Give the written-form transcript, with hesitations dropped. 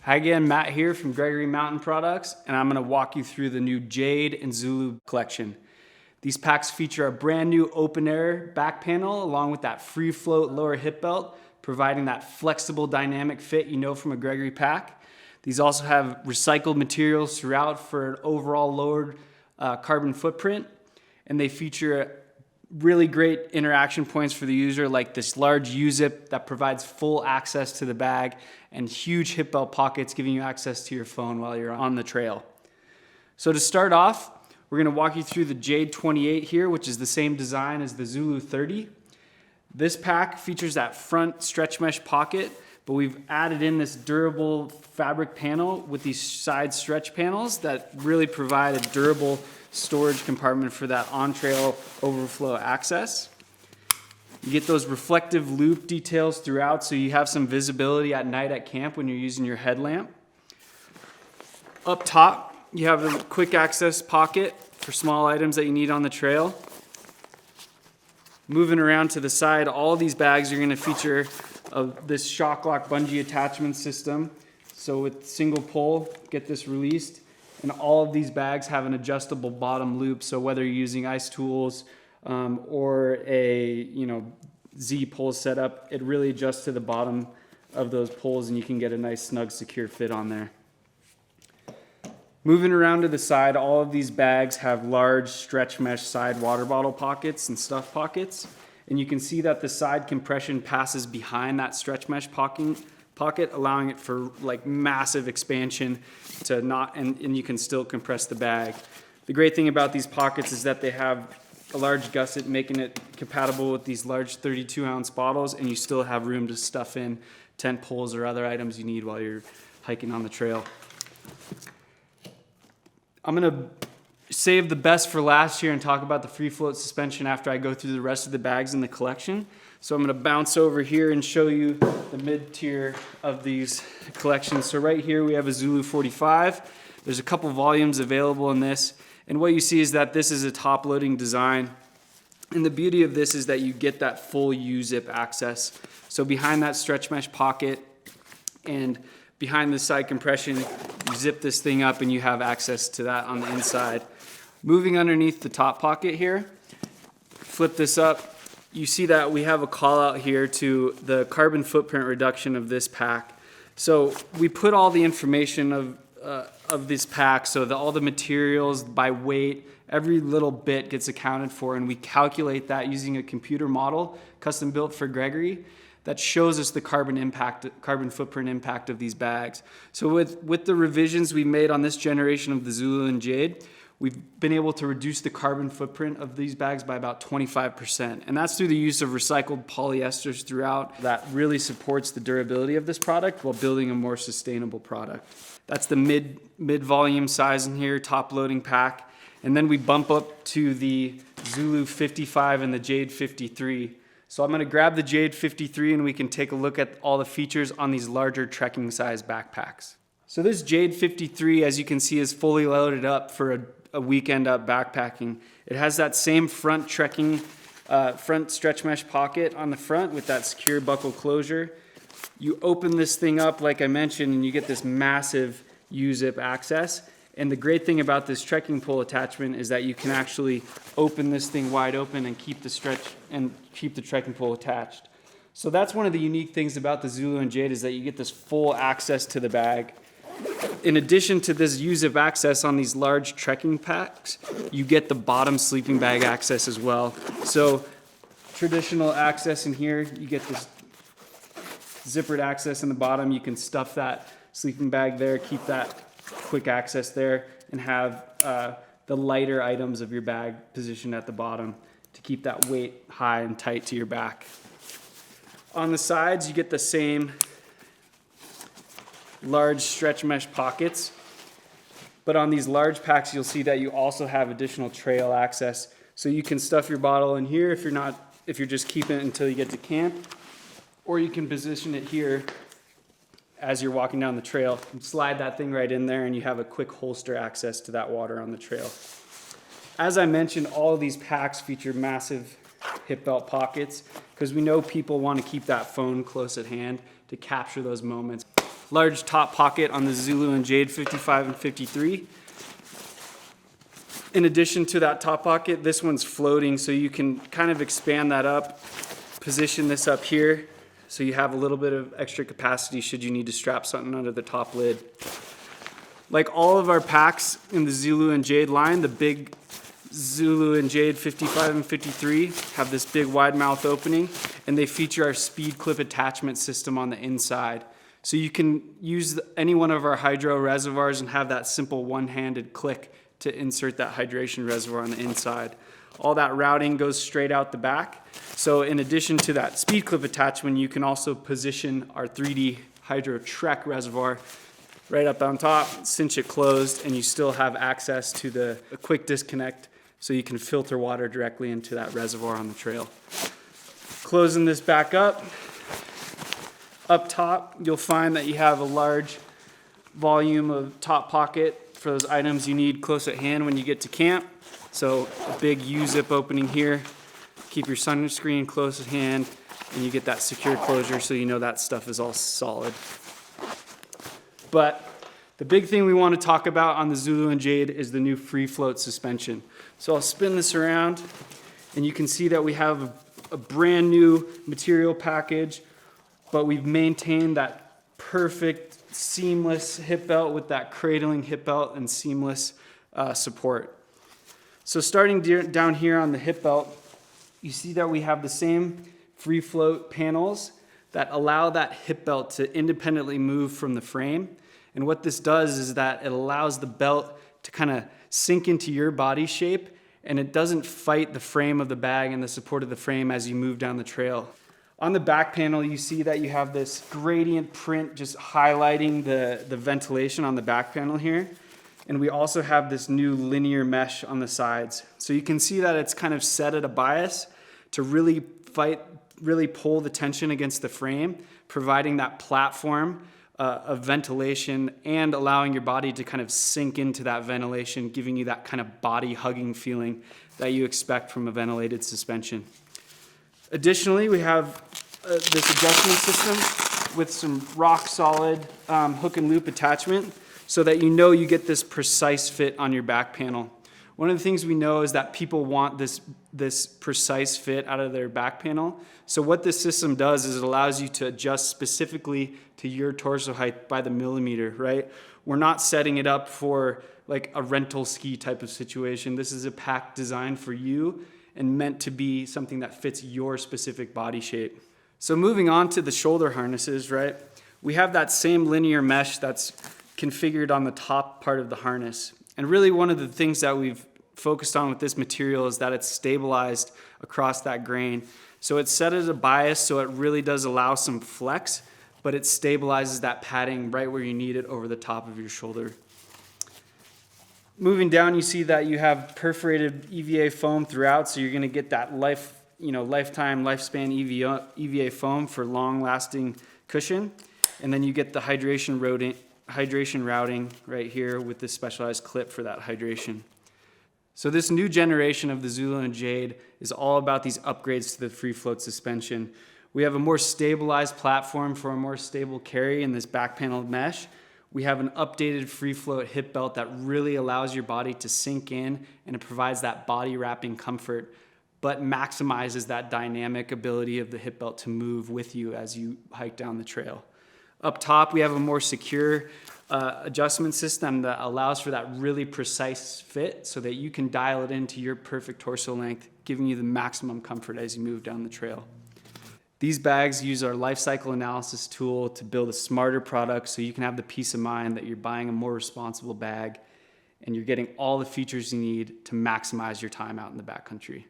Hi again, Matt here from Gregory Mountain Products, and I'm going to walk you through the new Jade and Zulu collection. These packs feature a brand new open air back panel along with that free float lower hip belt, providing that flexible dynamic fit you know from a Gregory pack. These also have recycled materials throughout for an overall lowered carbon footprint, and they feature really great interaction points for the user, like this large U-zip that provides full access to the bag and huge hip belt pockets giving you access to your phone while you're on the trail. So to start off, we're going to walk you through the Jade 28 here, which is the same design as the Zulu 30. This pack features that front stretch mesh pocket, but we've added in this durable fabric panel with these side stretch panels that really provide a durable storage compartment for that on-trail overflow access. You get those reflective loop details throughout, so you have some visibility at night at camp when you're using your headlamp. Up top, you have a quick access pocket for small items that you need on the trail. Moving around to the side, all these bags are going to feature this shock lock bungee attachment system. So with single pull, get this released. And all of these bags have an adjustable bottom loop, so whether you're using ice tools or a Z pull setup, it really adjusts to the bottom of those pulls, and you can get a nice snug secure fit on there. Moving around to the side, all of these bags have large stretch mesh side water bottle pockets and stuff pockets, and you can see that the side compression passes behind that stretch mesh pocket, allowing it for like massive expansion to not, and you can still compress the bag. The great thing about these pockets is that they have a large gusset, making it compatible with these large 32-ounce bottles, and you still have room to stuff in tent poles or other items you need while you're hiking on the trail. I'm gonna save the best for last here and talk about the free float suspension after I go through the rest of the bags in the collection. So I'm going to bounce over here and show you the mid-tier of these collections. So right here we have a Zulu 45. There's a couple volumes available in this. And what you see is that this is a top-loading design. And the beauty of this is that you get that full U-zip access. So behind that stretch mesh pocket and behind the side compression, you zip this thing up and you have access to that on the inside. Moving underneath the top pocket here, flip this up. You see that we have a call out here to the carbon footprint reduction of this pack. So we put all the information of this pack, so that all the materials by weight, every little bit gets accounted for, and we calculate that using a computer model custom built for Gregory that shows us the carbon footprint impact of these bags. So with the revisions we made on this generation of the Zulu and Jade, we've been able to reduce the carbon footprint of these bags by about 25%. And that's through the use of recycled polyesters throughout. That really supports the durability of this product while building a more sustainable product. That's the mid-volume size in here, top loading pack. And then we bump up to the Zulu 55 and the Jade 53. So I'm gonna grab the Jade 53 and we can take a look at all the features on these larger trekking size backpacks. So this Jade 53, as you can see, is fully loaded up for a weekend up backpacking. It has that same front front stretch mesh pocket on the front with that secure buckle closure. You open this thing up, like I mentioned, and you get this massive U-zip access. And the great thing about this trekking pole attachment is that you can actually open this thing wide open and keep the trekking pole attached. So that's one of the unique things about the Zulu and Jade, is that you get this full access to the bag. In addition to this U-zip access on these large trekking packs, you get the bottom sleeping bag access as well. So traditional access in here, you get this zippered access in the bottom. You can stuff that sleeping bag there, keep that quick access there, and have the lighter items of your bag positioned at the bottom to keep that weight high and tight to your back. On the sides, you get the same large stretch mesh pockets, but on these large packs you'll see that you also have additional trail access, so you can stuff your bottle in here if you're just keeping it until you get to camp, or you can position it here as you're walking down the trail. Slide that thing right in there and you have a quick holster access to that water on the trail. As I mentioned, all of these packs feature massive hip belt pockets because we know people want to keep that phone close at hand to capture those moments. large top pocket on the Zulu and Jade 55 and 53. In addition to that top pocket, this one's floating, so you can kind of expand that up, position this up here, so you have a little bit of extra capacity should you need to strap something under the top lid. Like all of our packs in the Zulu and Jade line, the big Zulu and Jade 55 and 53 have this big wide mouth opening, and they feature our speed clip attachment system on the inside. So you can use any one of our hydro reservoirs and have that simple one-handed click to insert that hydration reservoir on the inside. All that routing goes straight out the back. So in addition to that speed clip attachment, you can also position our 3D Hydro Trek reservoir right up on top, cinch it closed, and you still have access to the quick disconnect so you can filter water directly into that reservoir on the trail. Closing this back up top, you'll find that you have a large volume of top pocket for those items you need close at hand when you get to camp. So a big U-zip opening here. Keep your sunscreen close at hand, and you get that secure closure so you know that stuff is all solid. But the big thing we want to talk about on the Zulu and Jade is the new free float suspension. So I'll spin this around, and you can see that we have a brand new material package, but we've maintained that perfect seamless hip belt with that cradling hip belt and seamless support. So starting down here on the hip belt, you see that we have the same free float panels that allow that hip belt to independently move from the frame. And what this does is that it allows the belt to kind of sink into your body shape, and it doesn't fight the frame of the bag and the support of the frame as you move down the trail. On the back panel, you see that you have this gradient print just highlighting the ventilation on the back panel here. And we also have this new linear mesh on the sides. So you can see that it's kind of set at a bias to really pull the tension against the frame, providing that platform of ventilation and allowing your body to kind of sink into that ventilation, giving you that kind of body hugging feeling that you expect from a ventilated suspension. Additionally, we have this adjustment system with some rock solid hook and loop attachment so that you know you get this precise fit on your back panel. One of the things we know is that people want this precise fit out of their back panel. So what this system does is it allows you to adjust specifically to your torso height by the millimeter, right? We're not setting it up for like a rental ski type of situation. This is a pack designed for you and meant to be something that fits your specific body shape. So moving on to the shoulder harnesses, right? We have that same linear mesh that's configured on the top part of the harness. And really one of the things that we've focused on with this material is that it's stabilized across that grain. So it's set at a bias, so it really does allow some flex, but it stabilizes that padding right where you need it over the top of your shoulder. Moving down, you see that you have perforated EVA foam throughout, so you're going to get that lifetime lifespan EVA foam for long-lasting cushion, and then you get the hydration routing right here with this specialized clip for that hydration. So this new generation of the Zulu and Jade is all about these upgrades to the free float suspension. We have a more stabilized platform for a more stable carry in this back panel mesh. We have an updated free float hip belt that really allows your body to sink in, and it provides that body wrapping comfort, but maximizes that dynamic ability of the hip belt to move with you as you hike down the trail. Up top, we have a more secure adjustment system that allows for that really precise fit so that you can dial it into your perfect torso length, giving you the maximum comfort as you move down the trail. These bags use our life cycle analysis tool to build a smarter product so you can have the peace of mind that you're buying a more responsible bag and you're getting all the features you need to maximize your time out in the backcountry.